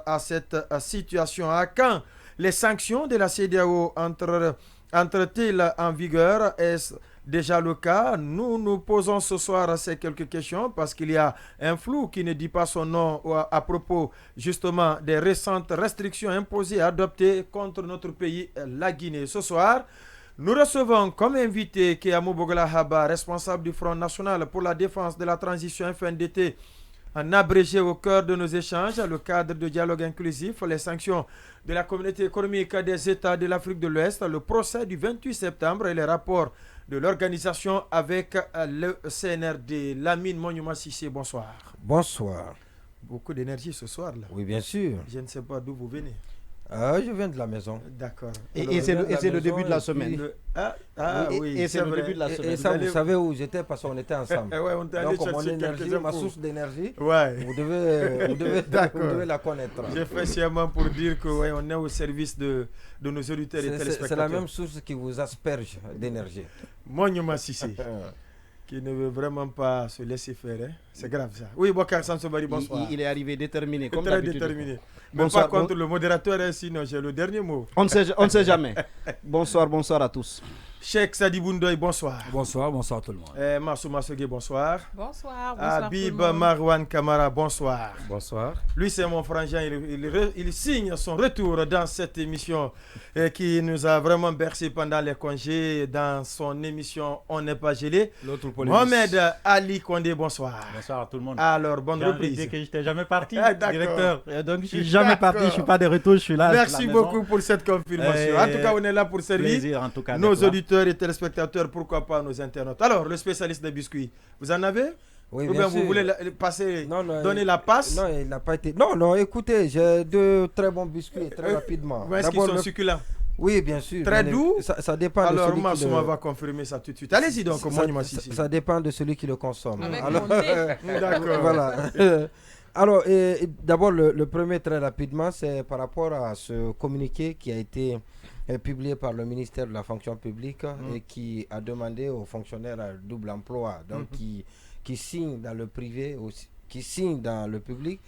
à cette situation? À quand les sanctions de la CEDEAO entrent-elles en vigueur? Est-ce déjà le cas? Nous nous posons ce soir ces quelques questions parce qu'il y a un flou qui ne dit pas son nom à propos justement des récentes restrictions imposées et adoptées contre notre pays, la Guinée. Ce soir, nous recevons comme invité Kéamou Bogola Haba, responsable du Front National pour la défense de la transition FNDT, en abrégé au cœur de nos échanges, le cadre de dialogue inclusif, les sanctions de la communauté économique des États de l'Afrique de l'Ouest, le procès du 28 septembre et les rapports de l'organisation avec le CNRD. Lamine Monument Sissé, bonsoir. Bonsoir. Beaucoup d'énergie ce soir là. Oui, bien sûr. Je ne sais pas d'où vous venez. Je viens de la maison. D'accord. Et c'est le début de la semaine. Oui, et c'est le début de la semaine. Et ça, vous savez où j'étais parce qu'on était ensemble. Ouais, on est allé Donc, mon chercher énergie, quelques ma infos. source d'énergie, Ouais. vous devez D'accord. la connaître. J'ai fait sciemment pour dire que ouais, on est au service de nos auditeurs et téléspectateurs. C'est la même source qui vous asperge d'énergie. Monument Sissé, qui ne veut vraiment pas se laisser faire. Hein. C'est grave ça. Oui, Bokar Sansobari, bonsoir. Il est arrivé déterminé, comme Très d'habitude. déterminé. Bonsoir, Mais pas contre le modérateur, hein, sinon j'ai le dernier mot. On ne sait jamais. Bonsoir à tous. Cheikh Sadibou Ndoye, bonsoir. Bonsoir tout le monde. Massou Massogué, bonsoir. Bonsoir. Habib Marwan Kamara, bonsoir. Bonsoir. Lui, c'est mon frangin. Il signe son retour dans cette émission qui nous a vraiment bercé pendant les congés. Dans son émission On n'est pas gelé. Mohamed Ali Kondé, bonsoir. Bonsoir à tout le monde. Alors, bonne reprise. J'ai que je n'étais jamais parti, D'accord. directeur. Et donc, je suis jamais parti, je ne suis pas de retour, je suis là. Merci beaucoup pour cette confirmation. En tout cas, on est là pour servir Plaisir, en tout cas, nos auditeurs et téléspectateurs, pourquoi pas nos internautes. Alors, le spécialiste des biscuits, vous en avez? Oui, ou bien bien sûr. vous voulez passer, Non, donner la passe? Non, il n'a pas été. Non, écoutez, j'ai deux très bons biscuits, très rapidement. Est-ce qu'ils sont succulents? Oui, bien sûr. Très doux? Ça dépend Alors, de celui Massouma va confirmer ça tout de suite. Allez-y donc, ça dépend de celui qui le consomme. Avec Alors, mon nez. D'accord. Voilà. Alors, d'abord, le premier, très rapidement, c'est par rapport à ce communiqué qui a été publié par le ministère de la fonction publique et qui a demandé aux fonctionnaires à double emploi, donc qui signent dans le privé, qui signent dans le public,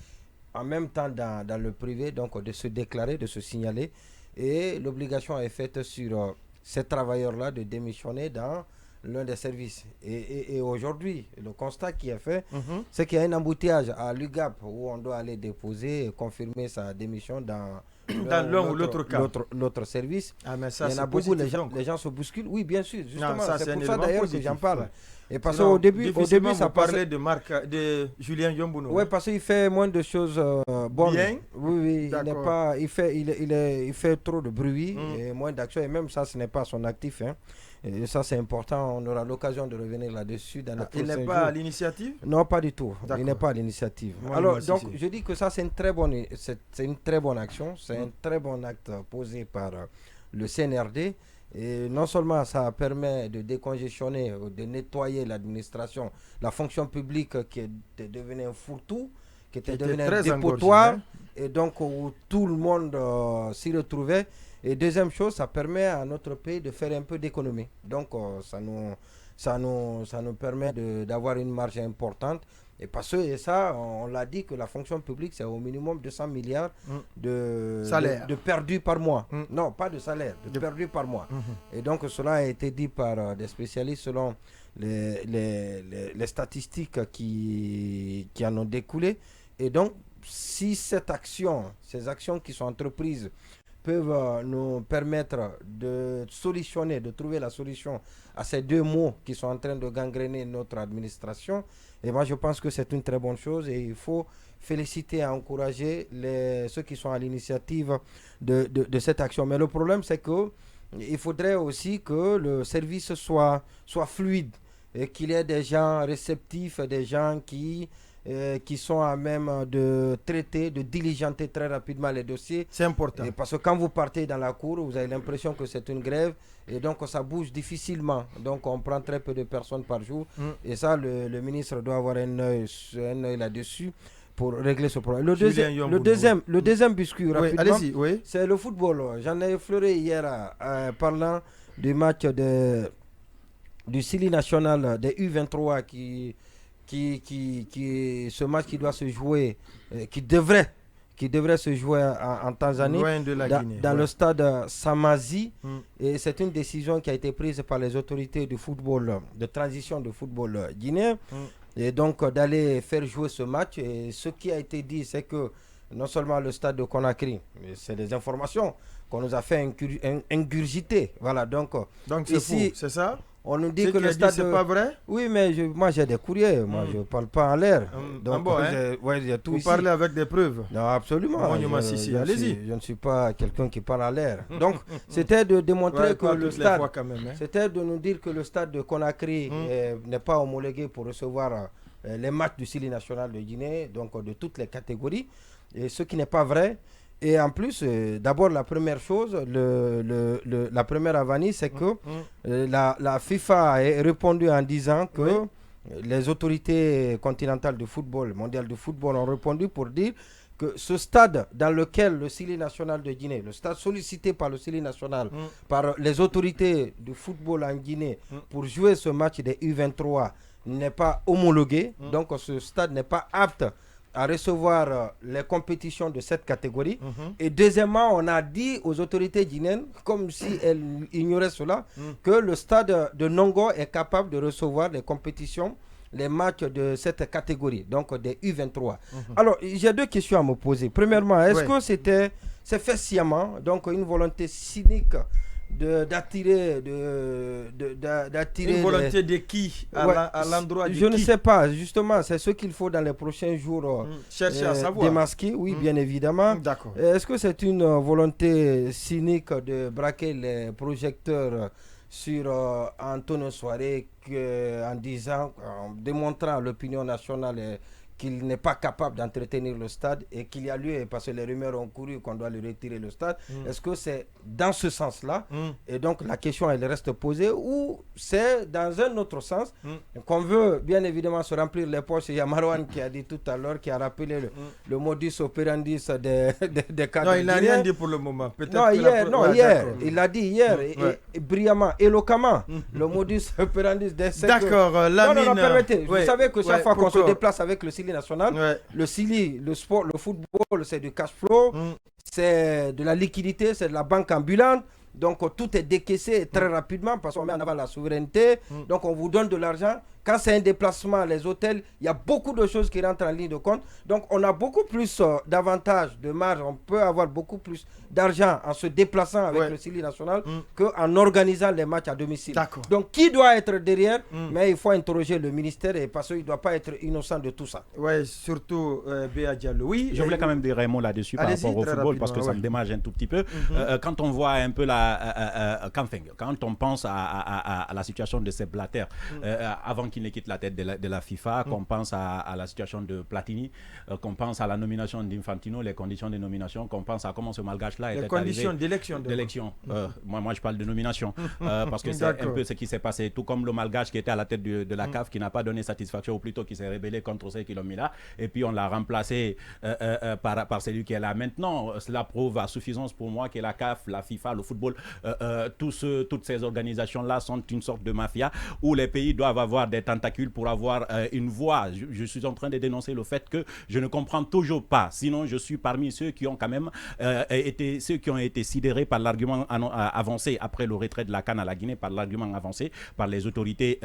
en même temps dans le privé, donc de se déclarer, de se signaler. Et l'obligation est faite sur ces travailleurs-là de démissionner dans l'un des services. Et aujourd'hui, le constat qui est fait, c'est qu'il y a un embouteillage à l'UGAP où on doit aller déposer et confirmer sa démission dans l'un ou l'autre cas. L'autre service. Ah, mais ça, il y en a beaucoup, les gens se bousculent. Oui, bien sûr, justement, c'est pour ça d'ailleurs que j'en parle. Et parce qu'au début, ça parlait de Julien Yombouno. Oui, parce qu'il fait moins de choses bonnes. Bien. Oui, il fait trop de bruit et moins d'action. Et même ça, ce n'est pas son actif. Hein. Et ça, c'est important. On aura l'occasion de revenir là-dessus dans les prochains jours. Il n'est pas à l'initiative? Non, pas du tout. Il n'est pas à l'initiative. Alors, donc, je dis que ça, c'est une très bonne action. C'est un très bon acte posé par le CNRD. Et non seulement ça permet de décongestionner, de nettoyer l'administration, la fonction publique qui était devenue un fourre-tout, qui était devenue un dépotoir, et donc où tout le monde s'y retrouvait. Et deuxième chose, ça permet à notre pays de faire un peu d'économie. Donc ça nous permet d'avoir une marge importante. Et parce que, et ça, on l'a dit que la fonction publique, c'est au minimum 200 milliards de perdus par mois. Non, pas de salaire, de perdus par mois. Et donc cela a été dit par des spécialistes selon les statistiques qui en ont découlé. Et donc, si ces actions qui sont entreprises peuvent nous permettre de solutionner, de trouver la solution à ces deux maux qui sont en train de gangréner notre administration, et moi je pense que c'est une très bonne chose et il faut féliciter et encourager ceux qui sont à l'initiative de cette action. Mais le problème c'est que il faudrait aussi que le service soit fluide et qu'il y ait des gens réceptifs, des gens qui sont à même de traiter, de diligenter très rapidement les dossiers. C'est important. Et parce que quand vous partez dans la cour, vous avez l'impression que c'est une grève et donc ça bouge difficilement. Donc on prend très peu de personnes par jour. Et ça, le ministre doit avoir un œil là-dessus pour régler ce problème. Le deuxième biscuit, rapidement, c'est le football. J'en ai effleuré hier parlant du match du Sili National des U23 qui ce match qui doit se jouer, qui devrait qui devrait se jouer en Tanzanie, loin de la Guinée, dans le stade Samazi. Et c'est une décision qui a été prise par les autorités du football, de transition de football guinéen. Et donc d'aller faire jouer ce match. Et ce qui a été dit, c'est que non seulement le stade de Conakry, mais c'est des informations qu'on nous a fait ingurgiter. Voilà, donc c'est ici, c'est ça? On nous dit que le stade... C'est pas vrai? Oui, mais moi j'ai des courriers, moi je ne parle pas en l'air. Donc j'ai tout vous ici. parlez avec des preuves? Non, absolument. Allez-y. Je ne suis pas quelqu'un qui parle en l'air. Donc c'était de démontrer que le stade... C'était de nous dire que le stade de Conakry n'est pas homologué pour recevoir les matchs du Syli national de Guinée, donc de toutes les catégories. Et ce qui n'est pas vrai. Et en plus, d'abord, la première chose, la première avanie, c'est que la FIFA a répondu en disant que les autorités continentales de football, mondiales de football, ont répondu pour dire que ce stade dans lequel le Syli national de Guinée, le stade sollicité par le Syli national, par les autorités du football en Guinée pour jouer ce match des U23, n'est pas homologué. Donc, ce stade n'est pas apte à recevoir les compétitions de cette catégorie. Et deuxièmement, on a dit aux autorités guinéennes, comme si elles ignoraient cela, que le stade de Nongo est capable de recevoir les compétitions, les matchs de cette catégorie, donc des U23. Alors, j'ai deux questions à me poser. Premièrement, est-ce que c'est fait sciemment, donc une volonté cynique d'attirer une volonté de qui à l'endroit de je ne sais pas, justement, c'est ce qu'il faut dans les prochains jours chercher à savoir, démasquer, oui, bien évidemment. D'accord. Est-ce que c'est une volonté cynique de braquer les projecteurs sur Antonio Soiré en disant, en démontrant à l'opinion nationale qu'il n'est pas capable d'entretenir le stade et qu'il y a lieu, parce que les rumeurs ont couru qu'on doit lui retirer le stade. Est-ce que c'est dans ce sens-là? Et donc la question, elle reste posée, ou c'est dans un autre sens qu'on veut bien évidemment se remplir les poches? Il y a Marouane qui a dit tout à l'heure, qui a rappelé le modus operandi des cadres. Non, il n'a rien dit pour le moment. Non, hier, il l'a dit hier, et brillamment, éloquemment, le modus operandi des... D'accord, Lamine... Non, permettez. Vous savez que chaque fois qu'on se déplace avec le Syli national, le Syli, le sport, le football, c'est du cash flow, c'est de la liquidité, c'est de la banque ambulante. Donc tout est décaissé très rapidement parce qu'on met en avant la souveraineté. Donc on vous donne de l'argent. Quand c'est un déplacement, les hôtels, il y a beaucoup de choses qui rentrent en ligne de compte. Donc on a beaucoup plus d'avantages, de marge. On peut avoir beaucoup plus d'argent en se déplaçant avec le Syli national qu'en organisant les matchs à domicile. Donc qui doit être derrière? Mais il faut interroger le ministère, parce qu'il ne doit pas être innocent de tout ça. Oui, surtout Béa Diallo. Oui, je voulais quand même dire un mot là-dessus par rapport au football, parce que ça me démange un tout petit peu. Quand on voit un peu quand on pense à la situation de Sepp Blatter avant qu'il ne quitte la tête de la FIFA, qu'on pense à la situation de Platini, qu'on pense à la nomination d'Infantino, les conditions de nomination, qu'on pense à comment ce Malgache-là était arrivé. Les conditions d'élection. Moi, je parle de nomination, parce que c'est un peu ce qui s'est passé, tout comme le Malgache qui était à la tête de la CAF, qui n'a pas donné satisfaction, ou plutôt qui s'est rébellé contre ceux qui l'ont mis là, et puis on l'a remplacé par celui qui est là maintenant. Cela prouve à suffisance pour moi que la CAF, la FIFA, le football, toutes ces organisations-là sont une sorte de mafia où les pays doivent avoir des tentacules pour avoir une voix. Je suis en train de dénoncer le fait que je ne comprends toujours pas. Sinon, je suis parmi ceux qui ont quand même été sidérés par l'argument avancé après le retrait de la CAN à la Guinée, par l'argument avancé par les autorités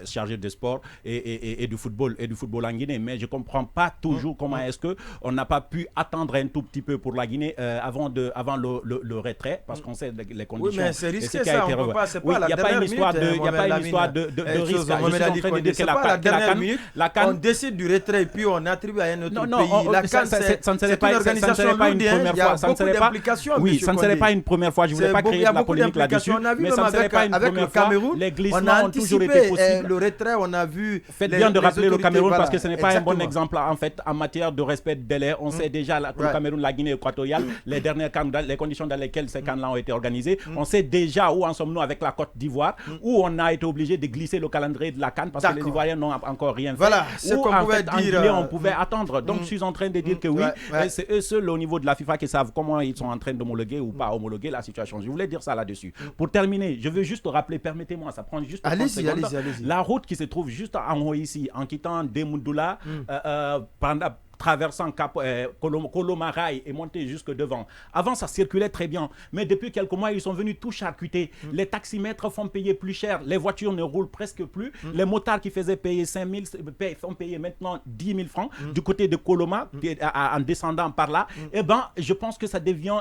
chargées de sport et du football en Guinée. Mais je ne comprends pas toujours comment est-ce qu'on n'a pas pu attendre un tout petit peu pour la Guinée avant le retrait, parce qu'on sait les conditions. Oui, mais c'est risqué ça, on peut pas, c'est pas la dernière minute. Il n'y a pas une histoire de risque. Je suis en train de dire que la dernière minute, on décide du retrait et puis on attribue à un autre pays. La CAN, c'est une organisation lourde, il y a beaucoup d'implications. Oui, ça ne serait pas une première fois, je ne voulais pas créer de la polémique là-dessus, mais ça ne serait pas une première fois. Les glissements ont toujours été possibles. Le retrait, on a vu... Faites bien de rappeler le Cameroun, parce que ce n'est pas un bon exemple en fait en matière de respect de délai. On sait déjà que le Cameroun, la Guinée équatoriale, les dernières les conditions dans lesquelles ces camps-là ont été organisés, on sait déjà où en sommes-nous avec la Côte d'Ivoire, où on a été obligé de glisser le calendrier de la CAN parce que les Ivoiriens n'ont encore rien fait. Voilà, ce qu'on pouvait dire. On pouvait attendre. Donc je suis en train de dire que oui, c'est eux seuls au niveau de la FIFA qui savent comment ils sont en train d'homologuer ou pas homologuer la situation. Je voulais dire ça là-dessus. Pour terminer, je veux juste rappeler, permettez-moi, ça prend juste 30 secondes. Allez-y. La route qui se trouve juste en haut ici, en quittant Demoudoula, traversant Colomaraï et monter jusque devant. Avant, ça circulait très bien. Mais depuis quelques mois, ils sont venus tout charcuter. Les taximètres font payer plus cher. Les voitures ne roulent presque plus. Les motards qui faisaient payer 5 000 font payer maintenant 10 000 francs du côté de Coloma, en descendant par là. Eh bien, je pense que ça devient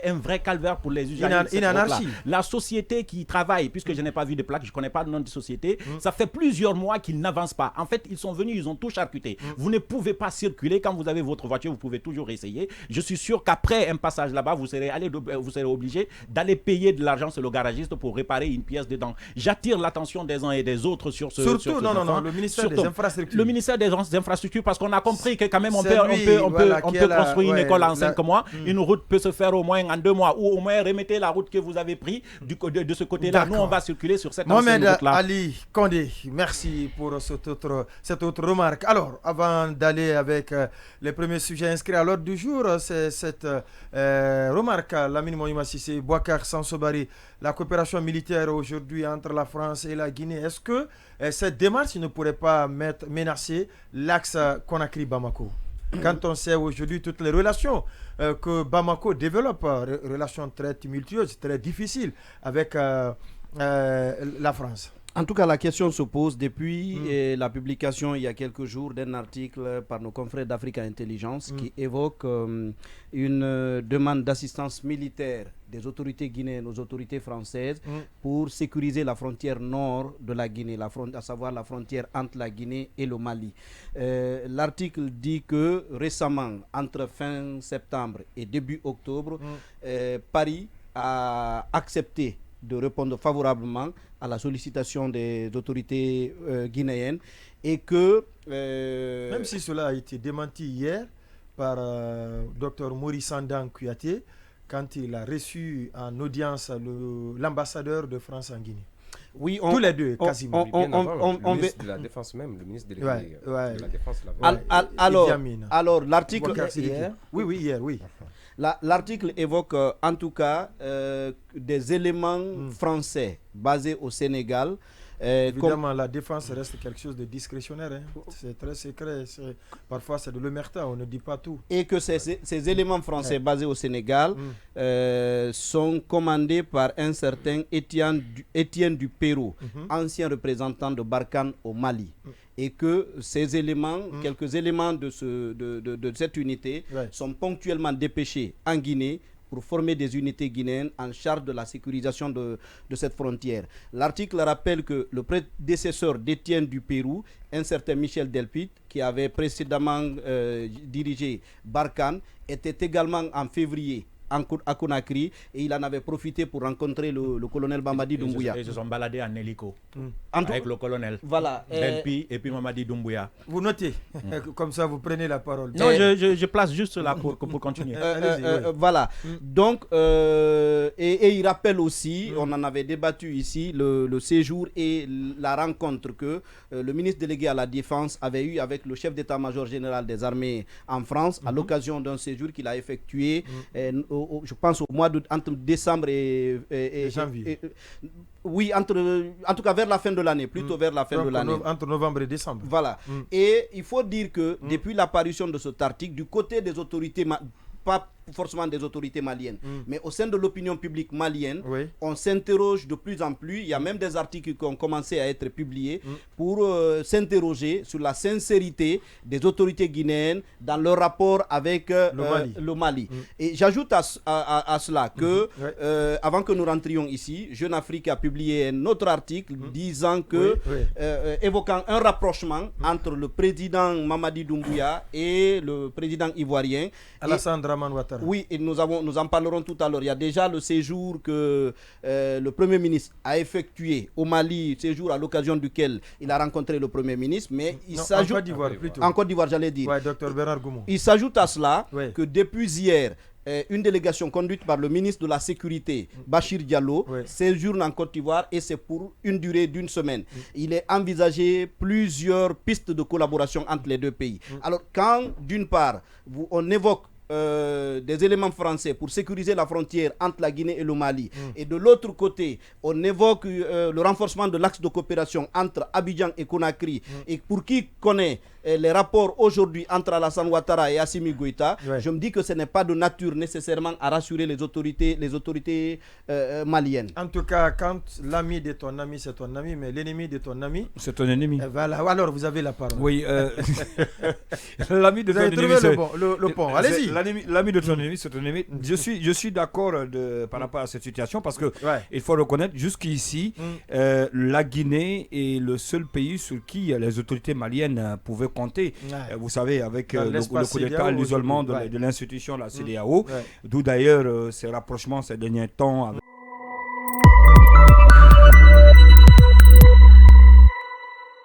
un vrai calvaire pour les usagers. Une anarchie. La société qui travaille, puisque je n'ai pas vu de plaque, je ne connais pas le nom de société, ça fait plusieurs mois qu'ils n'avancent pas. En fait, ils sont venus, ils ont tout charcuté. Vous ne pouvez pas circuler. Quand vous avez votre voiture, vous pouvez toujours essayer. Je suis sûr qu'après un passage là-bas, vous serez obligé d'aller payer de l'argent sur le garagiste pour réparer une pièce dedans. J'attire l'attention des uns et des autres sur ce. Surtout, le ministère des Infrastructures. Le ministère des Infrastructures, parce qu'on a compris que quand même on peut construire une école en 5 mois. Une route peut se faire au moins en 2 mois, ou au moins remettez la route que vous avez prise de ce côté-là. Nous, on va circuler sur cette ancienne route-là. Ali Condé, merci pour cette autre remarque. Alors, avant d'aller avec les premiers sujets inscrits à l'ordre du jour, c'est cette remarque, Lamine Moïma Sissé, Bouakar Sansobari, la coopération militaire aujourd'hui entre la France et la Guinée. Est-ce que cette démarche ne pourrait pas menacer l'axe Conakry-Bamako? Quand on sait aujourd'hui toutes les relations que Bamako développe, relations très tumultueuses, très difficiles avec la France. En tout cas, la question se pose depuis la publication il y a quelques jours d'un article par nos confrères d'Africa Intelligence qui évoque une demande d'assistance militaire des autorités guinéennes aux autorités françaises pour sécuriser la frontière nord de la Guinée, à savoir la frontière entre la Guinée et le Mali. L'article dit que récemment, entre fin septembre et début octobre, Paris a accepté de répondre favorablement à la sollicitation des autorités guinéennes et que... Même si cela a été démenti hier par Dr Maurice Sandan Kouyaté quand il a reçu en audience l'ambassadeur de France en Guinée. Oui, tous les deux, quasiment. Le ministre de la Défense même, le ministre de la Défense. Alors, l'article... Hier. L'article évoque en tout cas des éléments français basés au Sénégal. Évidemment, la défense reste quelque chose de discrétionnaire. C'est très secret. Parfois, c'est de l'omerta. On ne dit pas tout. Et que ces éléments français basés au Sénégal sont commandés par un certain Étienne du Pérou, ancien représentant de Barkhane au Mali. Et que ces éléments, quelques éléments de cette unité sont ponctuellement dépêchés en Guinée pour former des unités guinéennes en charge de la sécurisation de cette frontière. L'article rappelle que le prédécesseur d'Étienne du Pérou, un certain Michel Delpit, qui avait précédemment dirigé Barkhane, était également en février à Conakry et il en avait profité pour rencontrer le colonel Mamadi Doumbouya. Ils se sont baladés en hélico avec le colonel. Voilà. Delpi et puis Mamadi Doumbouya. Vous notez, comme ça vous prenez la parole. Non, je place juste là pour continuer. Voilà. Donc, et il rappelle aussi, on en avait débattu ici, le séjour et la rencontre que le ministre délégué à la Défense avait eu avec le chef d'état-major général des armées en France à l'occasion d'un séjour qu'il a effectué je pense au mois d'août, entre décembre et janvier. Oui, en tout cas vers la fin de l'année, plutôt vers la fin de l'année. Entre novembre et décembre. Voilà. Et il faut dire que depuis l'apparition de cet article, du côté des autorités, pas forcément des autorités maliennes, mais au sein de l'opinion publique malienne, on s'interroge de plus en plus. Il y a même des articles qui ont commencé à être publiés pour s'interroger sur la sincérité des autorités guinéennes dans leur rapport avec le Mali. Et j'ajoute à cela que, avant que nous rentrions ici, Jeune Afrique a publié un autre article disant que, évoquant un rapprochement entre le président Mamadi Doumbouya et le président ivoirien Alassane Dramane Ouattara. Oui, et nous en parlerons tout à l'heure. Il y a déjà le séjour que le Premier ministre a effectué au Mali, séjour à l'occasion duquel il a rencontré le Premier ministre, mais il s'ajoute... En Côte d'Ivoire, plutôt. En Côte d'Ivoire, j'allais dire. Oui, Dr Bernard Goumou. Il s'ajoute à cela que depuis hier, une délégation conduite par le ministre de la Sécurité, Bachir Diallo, séjourne en Côte d'Ivoire et c'est pour une durée d'1 semaine. Il est envisagé plusieurs pistes de collaboration entre les deux pays. Alors, quand, d'une part, on évoque des éléments français pour sécuriser la frontière entre la Guinée et le Mali, et de l'autre côté, on évoque le renforcement de l'axe de coopération entre Abidjan et Conakry, et pour qui connaît les rapports aujourd'hui entre Alassane Ouattara et Assimi Goïta, je me dis que ce n'est pas de nature nécessairement à rassurer les autorités maliennes. En tout cas, quand l'ami de ton ami, c'est ton ami, mais l'ennemi de ton ami, c'est ton ennemi. Voilà, alors vous avez la parole. Oui, l'ami de ton ennemi, c'est le pont. Allez-y. L'ami de ton ennemi, c'est ton ennemi. Je suis d'accord par rapport à cette situation parce que il faut reconnaître jusqu'ici, la Guinée est le seul pays sur qui les autorités maliennes pouvaient compter. Vous savez, avec le coup d'État, l'isolement de l'institution, la CEDEAO, d'où d'ailleurs ces rapprochements ces derniers temps avec